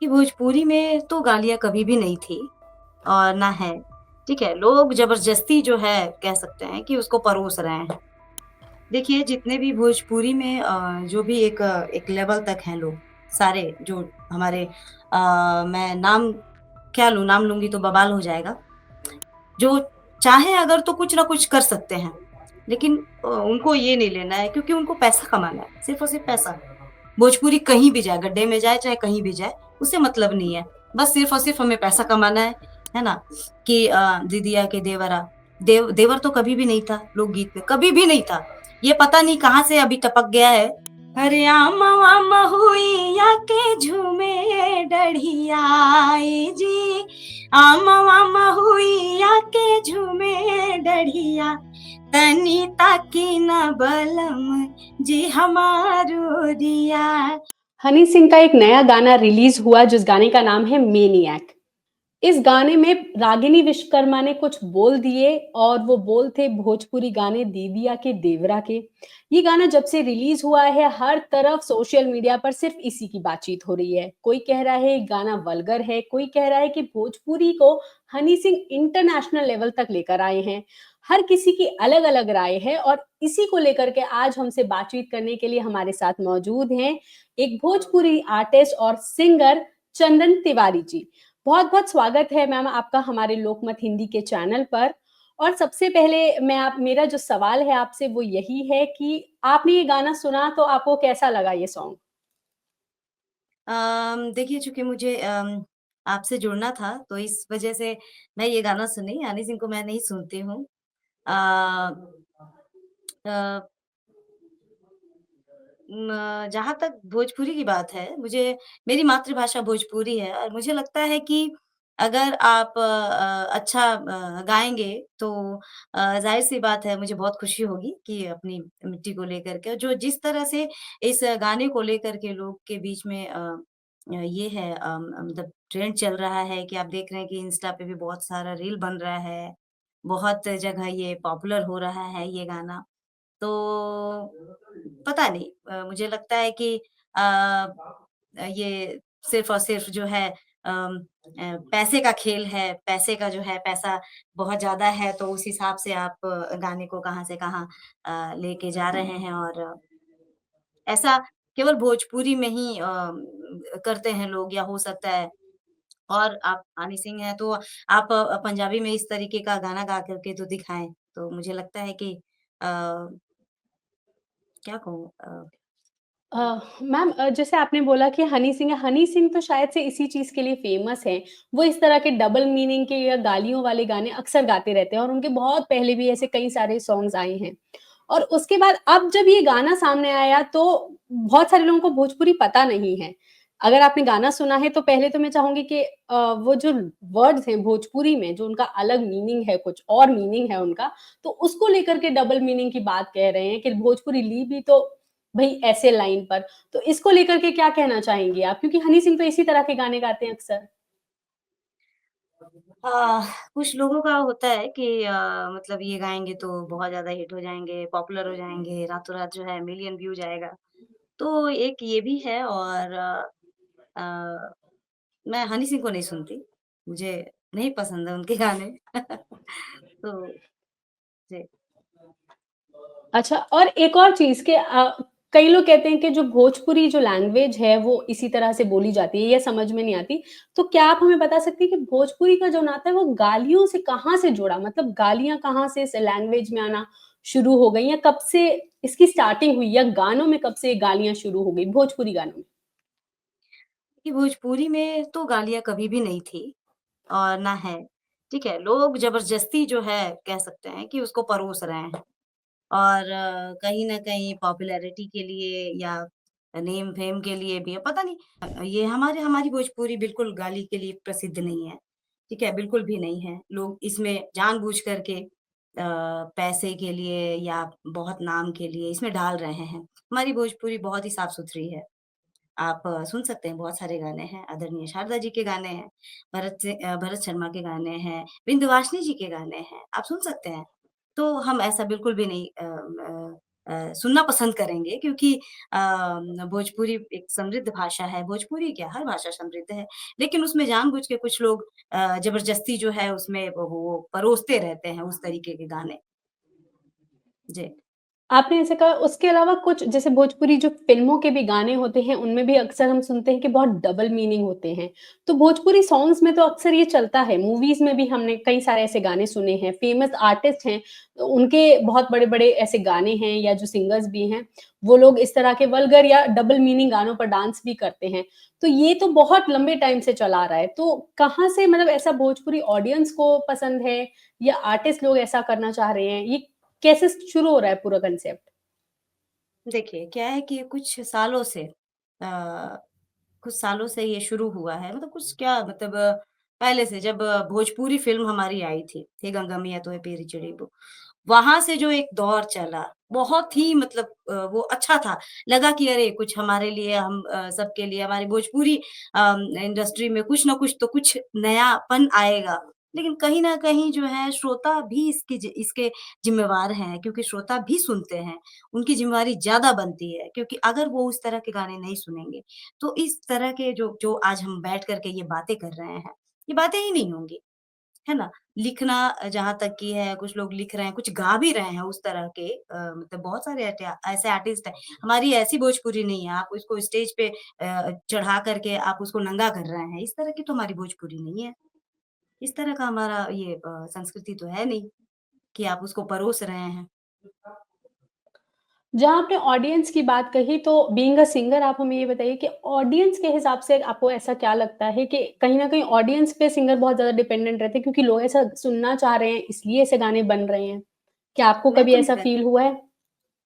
कि भोजपुरी में तो गालियाँ कभी भी नहीं थी और ना है, ठीक है? लोग ज़बरदस्ती जो है कह सकते हैं कि उसको परोस रहे हैं। देखिए जितने भी भोजपुरी में जो भी एक लेवल तक हैं लोग, सारे जो हमारे मैं नाम क्या लूँ, नाम लूँगी तो बवाल हो जाएगा। जो चाहें अगर तो कुछ ना कुछ कर सकते हैं, लेकिन उनको ये नहीं लेना है क्योंकि उनको पैसा कमाना है, सिर्फ़ और सिर्फ़ पैसा। भोजपुरी कहीं भी जाए, गड्ढे में जाए, चाहे कहीं भी जाए, उससे मतलब नहीं है। बस सिर्फ़ और सिर्फ़ हमें पैसा कमाना है ना? कि दीदिया के देवरा, देवर तो कभी भी नहीं था लोकगीत में, कभी भी नहीं था। ये पता नहीं कहाँ से अभी टपक गया है। अरे आमवा महुइया के झूमे डढ़ियाई जी, आमवा महुइया के झूमे डढ़िया, तनी ताकी न बलम जी हमारो दिया। हनी सिंह का एक नया गाना रिलीज हुआ जिस गाने का नाम है मेनियक। इस गाने में रागिनी विश्वकर्मा ने कुछ बोल दिए और वो बोल थे भोजपुरी गाने दीदिया के देवरा के। ये गाना जब से रिलीज हुआ है हर तरफ सोशल मीडिया पर सिर्फ इसी की बातचीत हो रही है। कोई कह रहा है ये गाना वल्गर है, कोई कह रहा है कि भोजपुरी को हनी सिंह इंटरनेशनल लेवल तक लेकर आए हैं। हर किसी की अलग अलग राय है और इसी को लेकर के आज हमसे बातचीत करने के लिए हमारे साथ मौजूद हैं एक भोजपुरी आर्टिस्ट और सिंगर चंदन तिवारी जी। बहुत-बहुत स्वागत है मैम आपका हमारे लोकमत हिंदी के चैनल पर। और सबसे पहले मैं आप मेरा जो सवाल है आपसे वो यही है कि आपने ये गाना सुना तो आपको कैसा लगा ये सॉन्ग? देखिए चूँकि मुझे आपसे जुड़ना था, तो इस वज़ह से मैं ये गाना सुनी, हनी सिंह को मैं नहीं सुनती हूँ। अ अ, जहाँ तक भोजपुरी की बात है, मुझे मेरी मातृभाषा भोजपुरी है और मुझे लगता है कि अगर आप अच्छा गाएँगे तो ज़ाहिर-सी बात है मुझे बहुत खुशी होगी कि अपनी मिट्टी को लेकर के जो जिस तरह से इस गाने को लेकर के लोग के बीच में ये है मतलब ट्रेंड चल रहा है कि आप देख रहे हैं कि इंस्टा पे भी बहुत सारा रील बन रहा है, बहुत जगह ये पॉपुलर हो रहा है ये गाना। तो पता नहीं मुझे लगता है कि ये सिर्फ़ और सिर्फ़ जो है पैसे का खेल है, पैसे का जो है पैसा बहुत ज़्यादा है तो उस हिसाब से आप गाने को कहाँ से कहाँ लेके जा रहे हैं और ऐसा केवल भोजपुरी में ही करते हैं लोग या हो सकता है और आप हनी सिंह हैं तो आप पंजाबी में इस तरीके का गाना गा कर के तो दिखाएँ। तो मुझे लगता है कि क्या कहूँ मैम जैसे आपने बोला कि हनी सिंह तो शायद से इसी चीज़ के लिए फ़ेमस हैं। वो इस तरह के डबल मीनिंग के या गालियों वाले गाने अक्सर गाते रहते हैं और उनके बहुत पहले भी ऐसे कई सारे सॉन्ग्स आए हैं। और उसके बाद अब जब ये गाना सामने आया तो बहुत सारे लोगों को भोजपुरी पता नहीं है। अगर आपने गाना सुना है तो पहले तो मैं चाहूँगी कि वो जो वर्ड्स हैं भोजपुरी में जो उनका अलग मीनिंग है, कुछ और मीनिंग है उनका, तो उसको लेकर के डबल मीनिंग की बात कह रहे हैं कि भोजपुरी ली भी तो भई ऐसे लाइन पर। तो इसको लेकर के क्या कहना चाहेंगी आप? क्योंकि हनी सिंह तो इसी तरह के गाने गाते हैं अक्सर। अ, कुछ लोगों का होता है कि मतलब ये गाएँगे तो बहुत ज़्यादा हिट हो जाएँगे, पॉपुलर हो जाएँगे, रातों-रात जो है मिलियन व्यू जाएगा। तो एक ये भी है और अ, मैं हनी सिंह को नहीं सुनती, मुझे नहीं पसंद है उनके गाने। तो जी। अच्छा और एक और चीज़ कि कई लोग कहते हैं कि जो भोजपुरी जो लैंग्वेज है वो इसी तरह से बोली जाती है, ये समझ में नहीं आती। तो क्या आप हमें बता सकती हैं कि भोजपुरी का जो नाता है वो गालियों से कहाँ से जुड़ा? मतलब गालियाँ कहाँ से इस लैंग्वेज में आना शुरू हो गई या कब से इसकी स्टार्टिंग हुई या गानों में कब से गालियाँ शुरू हो गई, भोजपुरी गानों में? कि भोजपुरी में तो गालियाँ कभी भी नहीं थी और ना है, ठीक है? लोग ज़बरदस्ती जो है कह सकते हैं कि उसको परोस रहे हैं। और कहीं न कहीं पॉपुलैरिटी के लिए या नेम फेम के लिए भी है, पता नहीं ये हमारी भोजपुरी बिल्कुल गाली के लिए प्रसिद्ध नहीं है, ठीक है? बिल्कुल भी नहीं है। लोग इसमें जानबूझ कर के पैसे के लिए या बहुत नाम के लिए इसमें डाल रहे हैं। हमारी भोजपुरी बहुत ही साफ-सुथरी है। आप सुन सकते हैं बहुत सारे गाने हैं, आदरणीय शारदा जी के गाने हैं, भरत शर्मा के गाने हैं, विंध्यवासिनी जी के गाने हैं, आप सुन सकते हैं। तो हम ऐसा बिल्कुल भी नहीं सुनना पसंद करेंगे क्योंकि भोजपुरी एक समृद्ध भाषा है, भोजपुरी क्या हर भाषा समृद्ध है, लेकिन उसमें जानबूझ के कुछ लोग ज़बरदस्ती जो है उसमें वो परोसते रहते हैं उस तरीके के गाने। जी। आपने ऐसे कहा उसके अलावा कुछ जैसे भोजपुरी जो फ़िल्मों के भी गाने होते हैं, उनमें भी अक्सर हम सुनते हैं कि बहुत डबल मीनिंग होते हैं। तो भोजपुरी सॉन्ग्स में तो अक्सर ये चलता है, मूवीज़ में भी हमने कई सारे ऐसे गाने सुने हैं, फ़ेमस आर्टिस्ट हैं, तो उनके बहुत बड़े-बड़े ऐसे गाने हैं या जो सिंगर्स भी हैं, वो लोग इस तरह के वल्गर या डबल मीनिंग गानों पर डांस भी करते हैं। तो ये तो बहुत लंबे टाइम से चला आ रहा है, तो कहाँ से मतलब ऐसा भोजपुरी ऑडियंस को पसंद है या आर्टिस्ट लोग ऐसा करना चाह रहे हैं? ये कैसे शुरू हो रहा है पूरा कांसेप्ट? देखिए, क्या है कि कुछ सालों से ये शुरू हुआ है मतलब कुछ क्या मतलब पहले से जब भोजपुरी फ़िल्म हमारी आई थी, "हे गंगा मैया तोहे पेरी चढ़ी बो" वहाँ से जो एक दौर चला, बहुत ही मतलब वो अच्छा था। लगा कि अरे कुछ हमारे लिए हम सबके लिए हमारी भोजपुरी इंडस्ट्री में कुछ न कुछ तो कुछ नयापन आएगा। लेकिन कहीं न कहीं जो है श्रोता भी इसके ज़िम्मेवार हैं क्योंकि श्रोता भी सुनते हैं। उनकी ज़िम्मेवारी ज़्यादा बनती है क्योंकि अगर वो उस तरह के गाने नहीं सुनेंगे, तो इस तरह के जो जो आज हम बैठ कर के ये बातें कर रहे हैं, ये बातें ही नहीं होंगी। है ना? लिखना जहाँ तक की है, कुछ लोग लिख रहे हैं, कुछ गा भी रहे हैं उस तरह के मतलब बहुत सारे ऐसे आर्टिस्ट हैं। हमारी ऐसी भोजपुरी नहीं है, आप उसको स्टेज पे चढ़ा कर के आप उसको नंगा कर रहे हैं, इस तरह की तो हमारी भोजपुरी नहीं है। इस तरह का हमारा ये संस्कृति तो है नहीं कि आप उसको परोस रहे हैं। जहाँ आपने ऑडियंस की बात कही तो बीइंग अ सिंगर आप हमें ये बताइए कि ऑडियंस के हिसाब से आपको ऐसा क्या लगता है कि कहीं न कहीं ऑडियंस पे सिंगर बहुत ज़्यादा डिपेंडेंट रहते हैं क्योंकि लोग ऐसा सुनना चाह रहे हैं इसलिए ऐसे गाने बन रहे हैं। क्या आपको मैं कभी तो नहीं ऐसा कहती फ़ील हुआ है?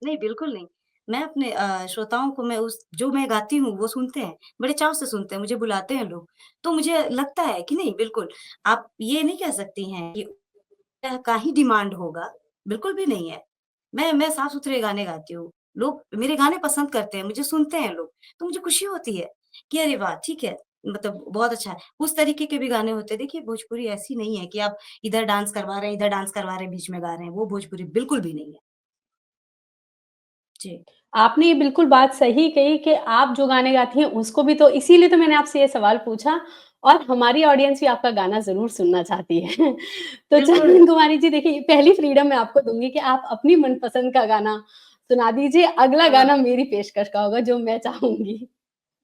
नहीं, बिल्कुल नहीं। मैं अपने श्रोताओं को मैं उस जो मैं गाती हूँ, वो सुनते हैं, बड़े चाव से सुनते हैं, मुझे बुलाते हैं लोग। तो मुझे लगता है कि नहीं, बिल्कुल, आप ये नहीं कह सकती हैं कि का ही डिमांड होगा, बिल्कुल भी नहीं है। मैं साफ-सुथरे गाने गाती हूँ, लोग मेरे गाने पसंद करते हैं, मुझे सुनते हैं लोग, तो मुझे खुशी होती है कि अरे वाह! ठीक है, मतलब बहुत अच्छा है। उस तरीके के भी गाने होते हैं, देखिए भोजपुरी ऐसी नहीं है कि आप इधर डांस करवा रहे हैं, इधर डांस करवा रहे हैं, बीच में गा रहे हैं, वो भोजपुरी बिल्कुल भी नहीं है। जी। आपने ये बिल्कुल बात सही कही कि आप जो गाने गाती हैं उसको भी तो इसीलिए तो मैंने आपसे ये सवाल पूछा और हमारी ऑडियंस भी आपका गाना ज़रूर सुनना चाहती है। तो बिल्कुल। चंदन कुमारी जी देखिए पहली फ्रीडम मैं आपको दूँगी कि आप अपनी मनपसंद का गाना सुना दीजिए, अगला हाँ। गाना मेरी पेशकश का होगा जो मैं चाहूँगी।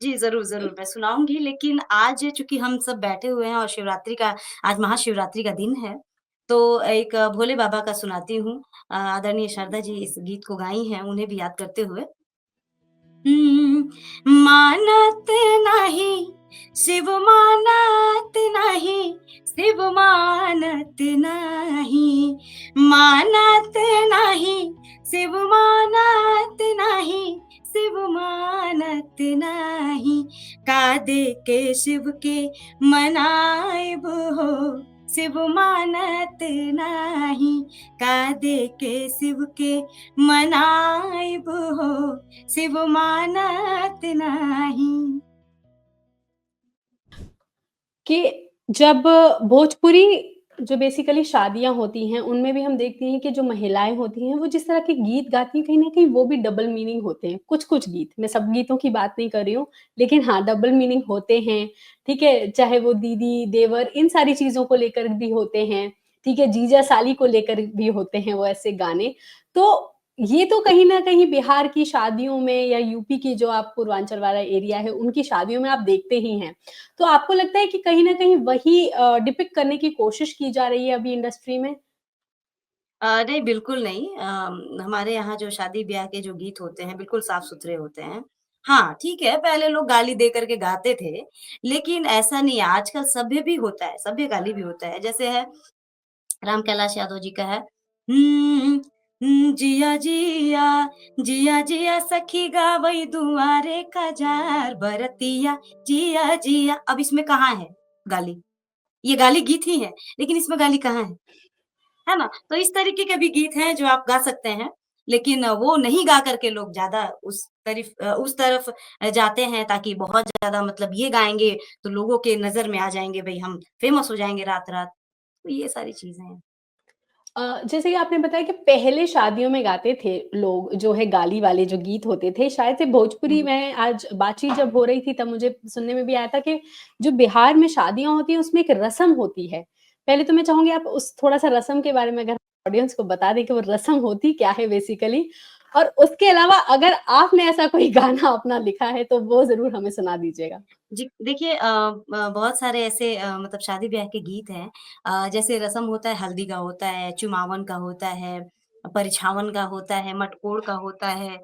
जी, ज़रूर, ज़रूर, मैं सुनाऊँगी लेकिन आज चूँकि हम सब बैठे हुए हैं और आज महाशिवरात्रि का दिन है, तो एक भोले बाबा का सुनाती हूँ। आदरणीय शारदा जी इस गीत को गाई हैं, उन्हें भी याद करते हुए। मानत नाही, शिव मानत नाही, शिव मानत नाही, मानत नाही, शिव मानत नाही, शिव मानत नाही, कादे के शिव के मनाएब हो, शिव मानत नाही, कादे के शिव के मनाएब हो, शिव मानत नाही। कि जब भोजपुरी जो बेसिकली शादियाँ होती हैं, उनमें भी हम देखते हैं कि जो महिलाएँ होती हैं, वो जिस तरह के गीत गाती हैं, कहीं न कहीं वो भी डबल मीनिंग होते हैं। कुछ-कुछ गीत, मैं सब गीतों की बात नहीं कर रही हूँ, लेकिन हाँ, डबल मीनिंग होते हैं, ठीक है? चाहे वो दीदी, देवर इन सारी चीज़ों को लेकर भी होते हैं, ठीक है? जीजा-साली को लेकर भी होते हैं वो ऐसे गाने। तो ये तो कहीं न कहीं बिहार की शादियों में या यूपी की जो आप पूर्वांचल वाला एरिया है, उनकी शादियों में आप देखते ही हैं। तो आपको लगता है कि कहीं न कहीं वही डिपिक्ट करने की कोशिश की जा रही है अभी इंडस्ट्री में? नहीं, बिल्कुल नहीं। हमारे यहाँ जो शादी-ब्याह के जो गीत होते हैं, बिल्कुल साफ-सुथरे होते हैं। हाँ, ठीक है, पहले लोग गाली दे कर के गाते थे, लेकिन ऐसा नहीं है, आजकल सभ्य भी होता है, सभ्य गाली भी होता है। जैसे है राम कैलाश यादव जी का है हुँ, जिया जिया, जिया जिया सखी गावई दुआरे का जार बरतिया, जिया जिया। अब इसमें कहाँ है गाली? ये गाली गीत ही है, लेकिन इसमें गाली कहाँ है ना? तो इस तरीके के भी गीत हैं जो आप गा सकते हैं, लेकिन वो नहीं गा कर के लोग ज़्यादा उस तरफ जाते हैं ताकि बहुत ज़्यादा मतलब ये गाएँगे तो लोगों के नज़र में आ जाएँगे भई हम फेमस हो जाएँगे रात-रात। तो ये सारी चीज़ें हैं। जैसे कि आपने बताया कि पहले शादियों में गाते थे लोग, जो है गाली वाले जो गीत होते थे, शायद से भोजपुरी हुँ, में आज बातचीत जब हो रही थी तब मुझे सुनने में भी आया था कि जो बिहार में शादियाँ होती हैं उसमें एक रस्म होती है। पहले तो मैं चाहूँगी आप उस थोड़ा-सा रस्म के बारे में अगर ऑडियंस को बता दें कि वो रस्म होती क्या है बेसिकली? और उसके अलावा अगर आपने ऐसा कोई गाना अपना लिखा है तो वो ज़रूर हमें सुना दीजिएगा। जी, देखिए बहुत सारे ऐसे मतलब शादी-ब्याह के गीत हैं जैसे रस्म होता है, हल्दी का होता है, चुमावन का होता है, परिछावन का होता है, मटकोर का होता है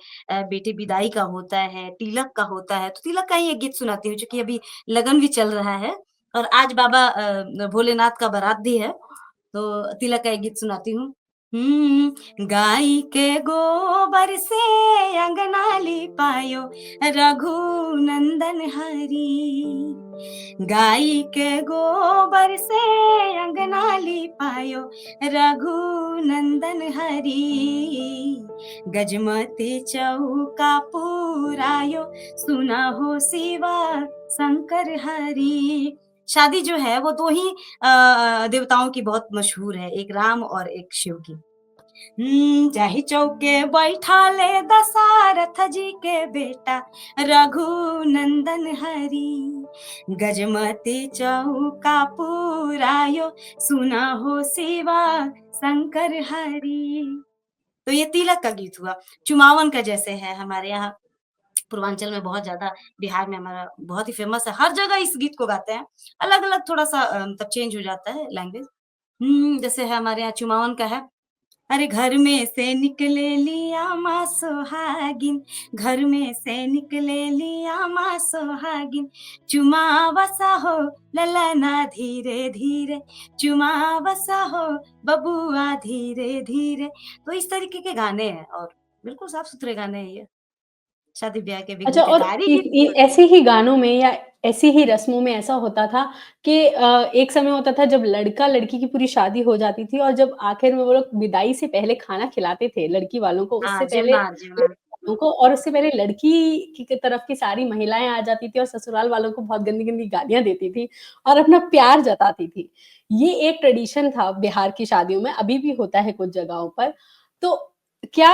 बेटी विदाई का होता है, तिलक का होता है। तो तिलक का ही एक गीत सुनाती हूँ, चूँकि अभी लगन भी चल रहा है और आज बाबा भोलेनाथ का बारात भी है, तो तिलक का एक गीत सुनाती हूँ। गाय के गोबर से अंगना लिपायो रघुनंदन हरी। गाय के गोबर से अंगना लिपायो रघुनंदन हरी। गजमती चौका पुरायो सुना हो शिवा शंकर हरि। शादी जो है वो 2 ही देवताओं की बहुत मशहूर है, एक राम और एक शिव की। जाहि चौके बैठाले दशरथ जी के बेटा रघुनंदन हरि। गजमती चौका पुरायो सुना हो शिवा शंकर हरि। तो ये तिलक का गीत हुआ। चुमावन का जैसे है हमारे यहाँ पूर्वांचल में बहुत ज़्यादा, बिहार में हमारा बहुत ही फ़ेमस है, हर जगह इस गीत को गाते हैं। अलग-अलग थोड़ा-सा मतलब चेंज हो जाता है लैंग्वेज। जैसे है हमारे यहाँ चुमावन का है, अरे घर में से निकले लिया माँ सोहागिन, घर में से निकले लिया माँ सोहागिन, चुमा बसा हो ललना धीरे धीरे, चुमा बसा हो बबुआ धीरे धीरे। तो इस तरीके के गाने हैं और बिल्कुल साफ सुथरे गाने हैं ये, शादी ब्याह के भी अच्छा गीत है, और गारी इस गीत भी होते हैं। ऐसे ही गानों में या ऐसी ही रस्मों में ऐसा होता था कि एक समय होता था जब लड़का-लड़की की पूरी शादी हो जाती थी और जब आखिर में वो लोग विदाई से पहले खाना खिलाते थे लड़की वालों को, हाँ, उससे पहले जीवनाथ, लड़के जीवनाथ। वालों को और उससे पहले लड़की की तरफ की सारी महिलाएँ आ जाती थी और ससुराल वालों को बहुत गंदी-गंदी गालियाँ देती थी और अपना प्यार जताती थी। ये एक ट्रेडिशन था बिहार की शादियों में, अभी भी होता है कुछ जगहों पर। तो क्या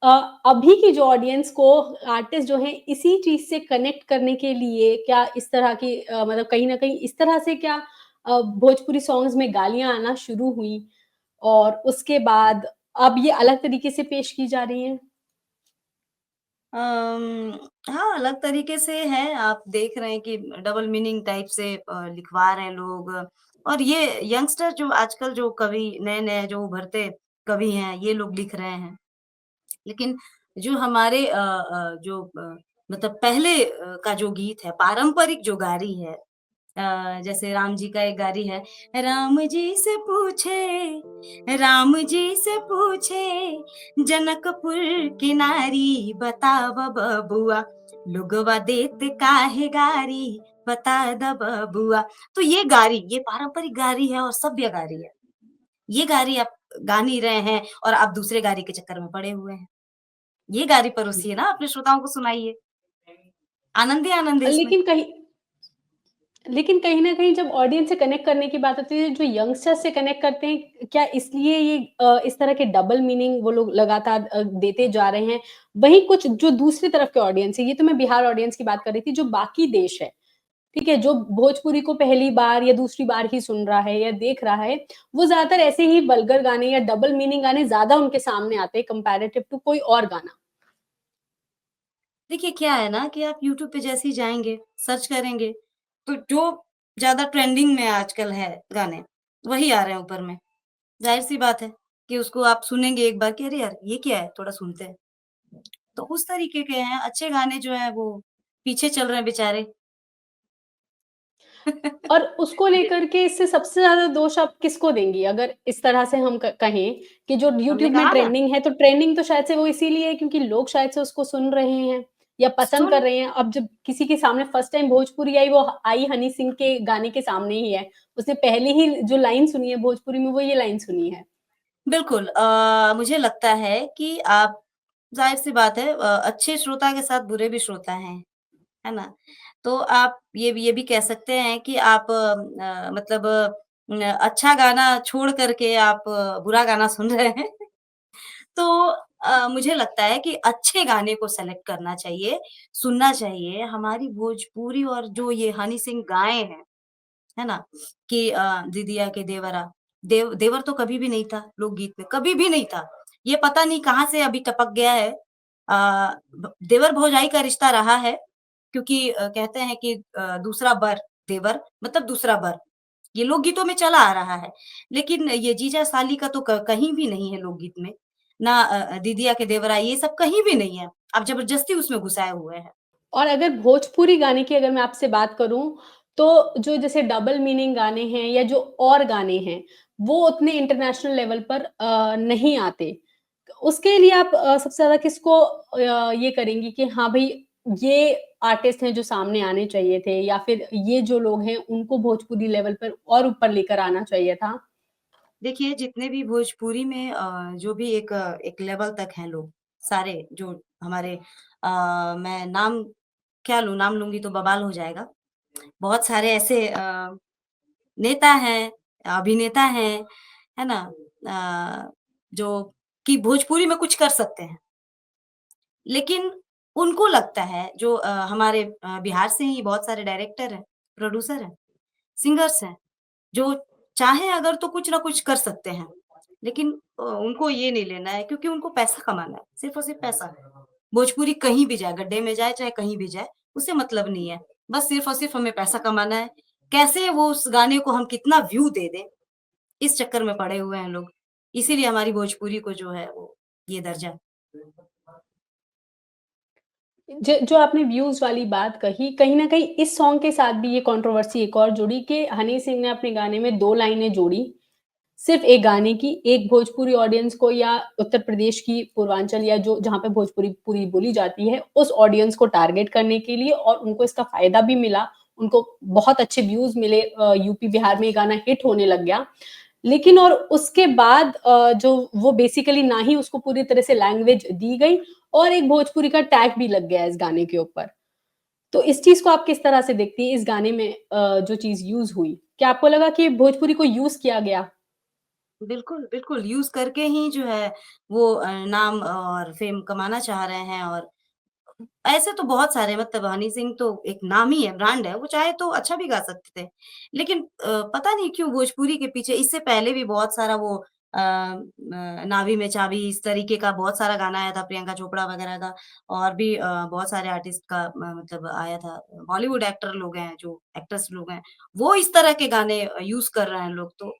अ, अभी की जो ऑडियंस को आर्टिस्ट जो हैं इसी चीज़ से कनेक्ट करने के लिए क्या इस तरह की मतलब कहीं न कहीं इस तरह से क्या भोजपुरी सॉन्ग्स में गालियाँ आना शुरू हुई और उसके बाद अब ये अलग तरीके से पेश की जा रही हैं? हाँ, अलग तरीके से है, आप देख रहे हैं कि डबल मीनिंग टाइप से लिखवा रहे हैं लोग और ये यंगस्टर जो आजकल जो कवि नए-नए जो उभरते कवि हैं, ये लोग लिख रहे हैं। लेकिन जो हमारे मतलब पहले का जो गीत है, पारंपरिक जो गारी है जैसे राम जी का एक गारी है, राम जी से पूछे, जनकपुर की नारी बताव बबुआ, लोगवा देत काहे गारी, बता द बबुआ। तो ये गारी, ये पारंपरिक गारी है और सभ्य गारी है। ये गारी आप गा नहीं रहे हैं और आप दूसरे गारी के चक्कर में पड़े हुए हैं। ये गारी परोसिए ना अपने श्रोताओं को सुनाइए। आनंद ही आनंद है इसमें। लेकिन कहीं लेकिन कहीं न कहीं जब ऑडियंस से कनेक्ट करने की बात आती है, जो यंगस्टर्स से कनेक्ट करते हैं, क्या इसलिए ये इस तरह के डबल मीनिंग वो लोग लगातार देते जा रहे हैं? वहीं कुछ जो दूसरी तरफ के ऑडियंस है, ये तो मैं बिहार ऑडियंस की बात कर रही थी, जो बाकी देश है, ठीक है? जो भोजपुरी को पहली बार या दूसरी बार ही सुन रहा है या देख रहा है, वो ज़्यादातर ऐसे ही वल्गर गाने या डबल मीनिंग गाने ज़्यादा उनके सामने आते हैं कंपैरेटिव टू कोई और गाना। देखिए क्या है ना कि आप यूट्यूब पे जैसे ही जाएँगे, सर्च करेंगे, तो जो ज़्यादा ट्रेंडिंग में आजकल है गाने, वही आ रहे हैं ऊपर में। ज़ाहिर-सी बात है कि उसको आप सुनेंगे एक बार कि अरे यार! ये क्या है? थोड़ा सुनते हैं। तो उस तरीके के हैं, अच्छे गाने जो हैं वो पीछे चल रहे हैं बेचारे। और उसको लेकर के इससे सबसे ज़्यादा दोष आप किसको देंगी? अगर इस तरह से हम क कहें कि जो हमने यूट्यूब में कहा ना, ट्रेंडिंग है, तो ट्रेंडिंग तो शायद से वो इसीलिए है क्योंकि लोग शायद से उसको सुन रहे हैं या पसंद सुन कर रहे हैं। अब जब किसी के सामने फर्स्ट टाइम भोजपुरी आई, वो आई हनी सिंह के गाने के सामने ही है। उसने पहली ही जो लाइन सुनी है भोजपुरी में, वो ये लाइन सुनी है। बिल्कुल मुझे लगता है कि आप ज़ाहिर-सी बात है अच्छे श्रोता के साथ बुरे भी श्रोता हैं, है ना? तो आप ये भी कह सकते हैं कि आप मतलब अच्छा गाना छोड़ कर के आप बुरा गाना सुन रहे हैं। तो मुझे लगता है कि अच्छे गाने को सेलेक्ट करना चाहिए, सुनना चाहिए। हमारी भोजपुरी और जो ये हनी सिंह गाए हैं, है ना? कि दीदिया के देवरा, देवर तो कभी भी नहीं था लोकगीत में, कभी भी नहीं था। ये पता नहीं कहाँ से अभी टपक गया है। ब देवर भौजाई का रिश्ता रहा है, क्योंकि कहते हैं कि दूसरा बर देवर मतलब दूसरा बर, ये लोकगीतों में चला आ रहा है। लेकिन ये जीजा-साली का तो कहीं भी नहीं है लोकगीत में, ना दीदिया के देवरा ये सब कहीं भी नहीं है। आप ज़बरदस्ती उसमें घुसाए हुए हैं। और अगर भोजपुरी गाने की अगर मैं आपसे बात करूँ, तो जो जैसे डबल मीनिंग गाने हैं या जो और गाने हैं, वो उतने इंटरनेशनल लेवल पर नहीं आते। उसके लिए आप सबसे ज़्यादा किसको ये करेंगी कि हाँ भई, ये आर्टिस्ट हैं जो सामने आने चाहिए थे या फिर ये जो लोग हैं, उनको भोजपुरी लेवल पर और ऊपर लेकर आना चाहिए था? देखिए, जितने भी भोजपुरी में जो भी एक लेवल तक हैं लोग, सारे जो हमारे मैं नाम क्या लूँ, नाम लूँगी तो बवाल हो जाएगा। बहुत सारे ऐसे नेता हैं, अभिनेता हैं, है ना? जो कि भोजपुरी में कुछ कर सकते हैं। लेकिन उनको लगता है जो हमारे बिहार से ही बहुत सारे डायरेक्टर हैं, प्रोड्यूसर हैं, सिंगर्स हैं। जो चाहें अगर तो कुछ ना कुछ कर सकते हैं। लेकिन उनको ये नहीं लेना है क्योंकि उनको पैसा कमाना है, सिर्फ़ और सिर्फ़ पैसा। भोजपुरी कहीं भी जाए, गड्ढे में जाए चाहे कहीं भी जाए, उससे मतलब नहीं है। बस सिर्फ़ और सिर्फ़ हमें पैसा कमाना है। कैसे वो उस गाने को हम कितना व्यू दे दें, इस चक्कर में पड़े हुए हैं लोग। इसीलिए हमारी भोजपुरी को जो है वो ये दर्जा जो आपने व्यूज़ वाली बात कही, कहीं न कहीं इस सॉन्ग के साथ भी ये कंट्रोवर्सी एक और जुड़ी कि हनी सिंह ने अपने गाने में 2 लाइनें जोड़ी, सिर्फ़ एक गाने की, एक भोजपुरी ऑडियंस को या उत्तर प्रदेश की पूर्वांचल या जो जहाँ पे भोजपुरी पूरी बोली जाती है, उस ऑडियंस को टारगेट करने के लिए और उनको इसका फ़ायदा भी मिला। उनको बहुत अच्छे व्यूज़ मिले, यूपी, बिहार में ये गाना हिट होने लग गया। लेकिन और उसके बाद जो वो बेसिकली ना ही उसको पूरी तरह से लैंग्वेज दी गई और एक भोजपुरी का टैग भी लग गया इस गाने के ऊपर। तो इस चीज़ को आप किस तरह से देखती हैं, इस गाने में जो चीज़ यूज़ हुई? क्या आपको लगा कि भोजपुरी को यूज़ किया गया? बिल्कुल, बिल्कुल यूज़ करके ही जो है वो नाम और फ़ेम कमाना चाह रहे हैं और ऐसे तो बहुत सारे मतलब हनी सिंह तो एक नाम ही है, ब्रांड है, वो चाहे तो अच्छा भी गा सकते थे। लेकिन पता नहीं क्यों भोजपुरी के पीछे इससे पहले भी बहुत सारा वो नावी में चाबी इस तरीके का बहुत सारा गाना आया था प्रियंका चोपड़ा वगैरह का और भी बहुत सारे आर्टिस्ट का मतलब आया था। बॉलीवुड एक्टर लोग हैं जो एक्ट्रेस लोग हैं, वो इस तरह के गाने यूज़ कर रहे हैं लोग तो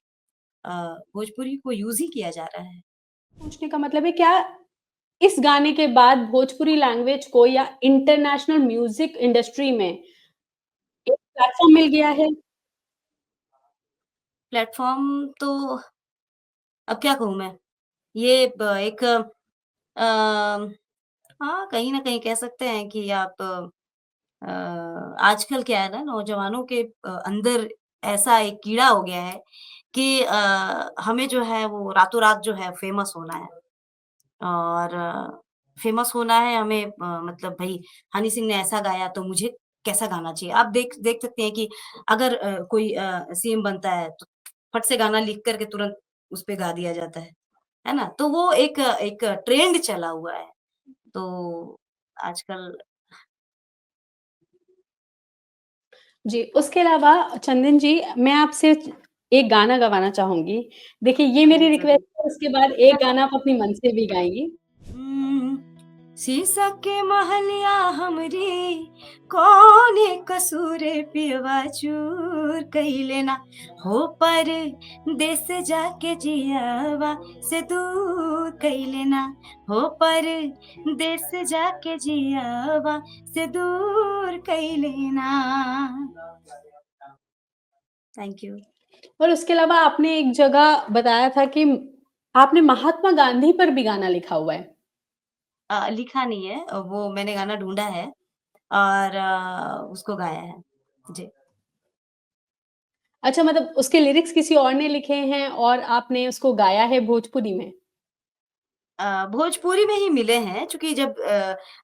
अ, भोजपुरी को यूज़ ही किया जा रहा है। पूछने का मतलब है क्या इस गाने के बाद भोजपुरी लैंग्वेज को या इंटरनेशनल म्यूज़िक इंडस्ट्री में एक प्लेटफ़ॉर्म मिल गया है? प्लेटफ़ॉर्म तो अब क्या कहूँ मैं? ये ब एक हाँ, कहीं न कहीं कह सकते हैं कि आप आजकल क्या है ना नौजवानों के अंदर ऐसा एक कीड़ा हो गया है कि हमें जो है वो रातों-रात जो है फ़ेमस होना है और फ़ेमस होना है हमें मतलब भई हनी सिंह ने ऐसा गाया तो मुझे कैसा गाना चाहिए। आप देख देख सकते हैं कि अगर कोई सीएम बनता है तो फट से गाना लिख कर के तुरंत उस पे गा दिया जाता है ना? तो वो एक ट्रेंड चला हुआ है। तो आजकल जी, उसके अलावा चंदन जी, मैं आपसे एक गाना गवाना चाहूँगी। देखिए, ये जी, मेरी ज़रूर। रिक्वेस्ट है, उसके बाद एक गाना आप अपनी मन से भी गाएँगी। हुँ, शीशा के महलिया हमरी कौने कसूरे पियवा चूर कइले ना हो परदेस जाके जियावा से दूर कइले ना हो परदेस जाके जियावा से दूर कइले ना। Thank you. और उसके अलावा आपने एक जगह बताया था कि आपने महात्मा गांधी पर भी गाना लिखा हुआ है। लिखा नहीं है वो मैंने गाना ढूँढा है और उसको गाया है। जी। अच्छा, मतलब उसके लिरिक्स किसी और ने लिखे हैं और आपने उसको गाया है भोजपुरी में? भोजपुरी में ही मिले हैं चूँकि जब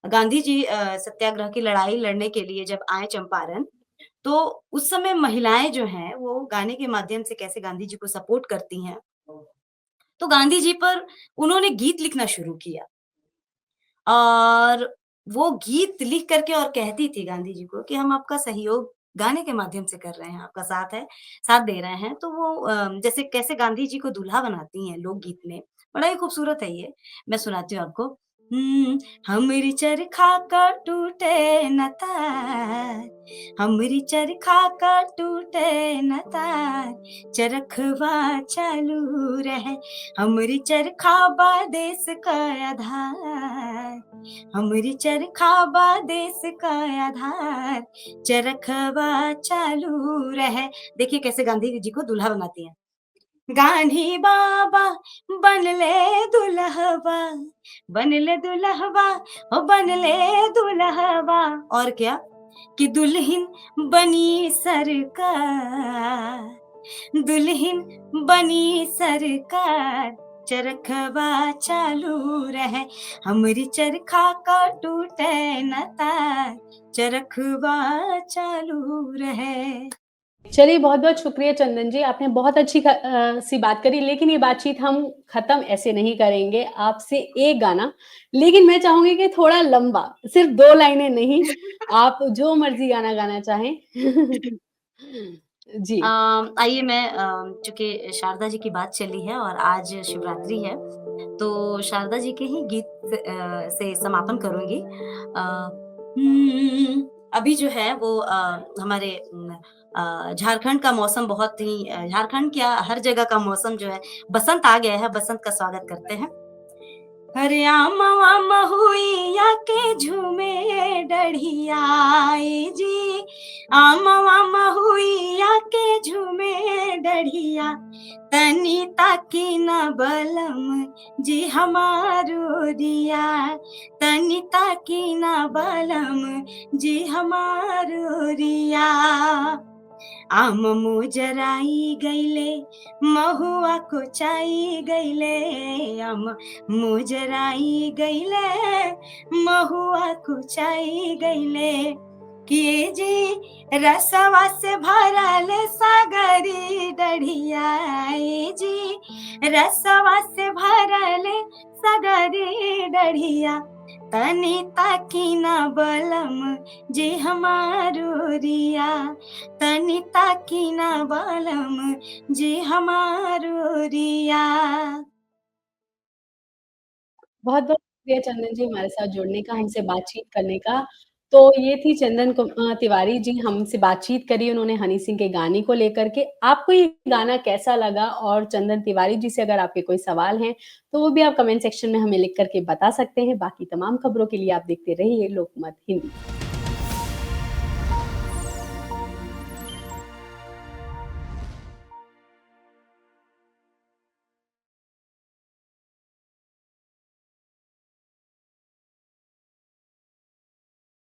गांधी जी सत्याग्रह की लड़ाई लड़ने के लिए जब आए चंपारण, तो उस समय महिलाएँ जो हैं, वो गाने के माध्यम से कैसे गांधी जी को सपोर्ट करती हैं। तो गांधी जी पर उन्होंने गीत लिखना शुरू किया और वो गीत लिख कर के और कहती थी गांधी जी को कि हम आपका सहयोग गाने के माध्यम से कर रहे हैं, आपका साथ दे रहे हैं। तो वो जैसे कैसे गांधी जी को दूल्हा बनाती हैं लोकगीत में, बड़ा ही खूबसूरत है ये। मैं सुनाती हूँ आपको। हुँ, हमरी चरखा का टूटे न तार, हमरी चरखा का टूटे न तार, चरखवा चालू रहे, हमरी चरखा बा देश का आधार, हमरी चरखा बा देश का आधार, चरखवा चालू रहे। देखिए कैसे गांधी जी को दूल्हा बनाती हैं। गांधी बाबा बनले दुल्हबा, बनले दुल्हबा, ओ बनले दुल्हबा। और क्या कि दुल्हन बनी सरकार, दुल्हन बनी सरकार, चरखवा चालू रहे, हमरी चरखा का टूटे न तार, चरखवा चालू रहे। चलिए, बहुत-बहुत शुक्रिया चंदन जी, आपने बहुत अच्छी सी बात करी, लेकिन ये बातचीत हम खत्म ऐसे नहीं करेंगे, आपसे एक गाना, लेकिन मैं चाहूँगी कि थोड़ा लंबा, सिर्फ 2 लाइनें नहीं, आप जो मर्ज़ी गाना गाना चाहें। जी। आइए मैं चूँकि शारदा जी की बात चली है और आज शिवरात्रि है, तो शारदा जी के ही गीत से समापन करूँगी। अभी जो है वो हमारे झारखंड का मौसम बहुत ही झारखंड क्या हर जगह का मौसम जो है बसंत आ गया है, बसंत का स्वागत करते हैं। हरे आमवा महुइया के झूमे डढ़ियाई जी, आमवा महुइया के झूमे डढ़िया, तनी ताकी न बलम जी हमारो रिया, तनी ताकी न बलम जी हमारो रिया। आम मोजराई गईले, महुआ कोचाई गईले, आम मोजराई गईले, महुआ कोचाई गईले, किए जी रसवा से भरल सागरी डढ़ियाई जी, रसवा से भरल सागरी डढ़िया, तनी ताकी न बलम जी हमारो रिया, तनी ताकी न बलम जी हमारो रिया। बहुत-बहुत शुक्रिया चंदन जी हमारे साथ जुड़ने का, हमसे बातचीत करने का। तो ये थी तिवारी जी हमसे बातचीत करी उन्होंने हनी सिंह के गाने को लेकर के। आपको ये गाना कैसा लगा और चंदन तिवारी जी से अगर आपके कोई सवाल हैं, तो वो भी आप कमेंट सेक्शन में हमें लिख कर के बता सकते हैं। बाकी तमाम खबरों के लिए आप देखते रहिए लोकमत हिंदी।